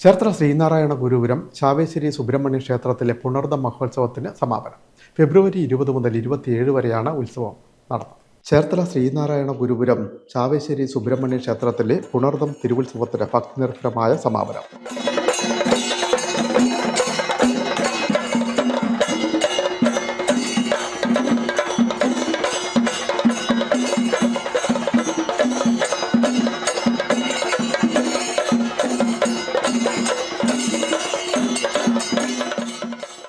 ചേർത്തല ശ്രീനാരായണ ഗുരുപുരം ചാവേശ്ശേരി സുബ്രഹ്മണ്യ ക്ഷേത്രത്തിലെ പുണർദ മഹോത്സവത്തിന് സമാപനം. ഫെബ്രുവരി 20 മുതൽ 27 വരെയാണ് ഉത്സവം നടന്നത്. ചേർത്തല ശ്രീനാരായണ ഗുരുപുരം ചാവേശ്ശേരി സുബ്രഹ്മണ്യ ക്ഷേത്രത്തിലെ പുണർദം തിരുവുത്സവത്തിന് ഭക്തിനിർഭരമായ സമാപനം.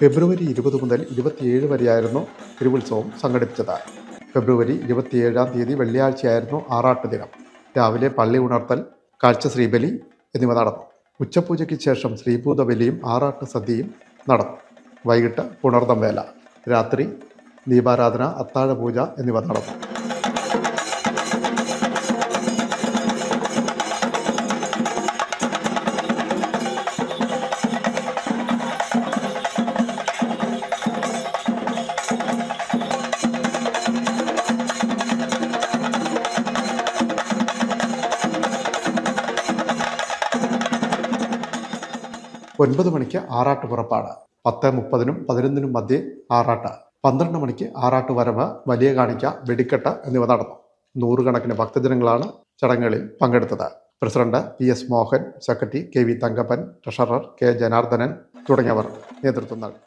ഫെബ്രുവരി 20 മുതൽ 27 വരെയായിരുന്നു തിരുവുത്സവം സംഘടിപ്പിച്ചത്. ഫെബ്രുവരി 27-ാം തീയതി വെള്ളിയാഴ്ചയായിരുന്നു ആറാട്ട് ദിനം. രാവിലെ പള്ളി ഉണർത്തൽ, കാഴ്ച ശ്രീബലി എന്നിവ നടന്നു. ഉച്ചപൂജയ്ക്ക് ശേഷം ശ്രീഭൂതബലിയും ആറാട്ട് സദ്യയും നടന്നു. വൈകിട്ട് പുണർദം വേല, രാത്രി ദീപാരാധന, അത്താഴപൂജ എന്നിവ നടന്നു. ഒൻപത് മണിക്ക് ആറാട്ട് പുറപ്പാട്, 10:30-നും 11-നും മധ്യേ ആറാട്ട്, 12 മണിക്ക് ആറാട്ട് വരവ്, വലിയ കാണിക്ക, വെടിക്കെട്ട് എന്നിവ നടന്നു. നൂറുകണക്കിന് ഭക്തജനങ്ങളാണ് ചടങ്ങുകളിൽ പങ്കെടുത്തത്. President PS Mohan, secretary KV Thankappan, treasurer K Janardhanan തുടങ്ങിയവർ നേതൃത്വം നൽകി.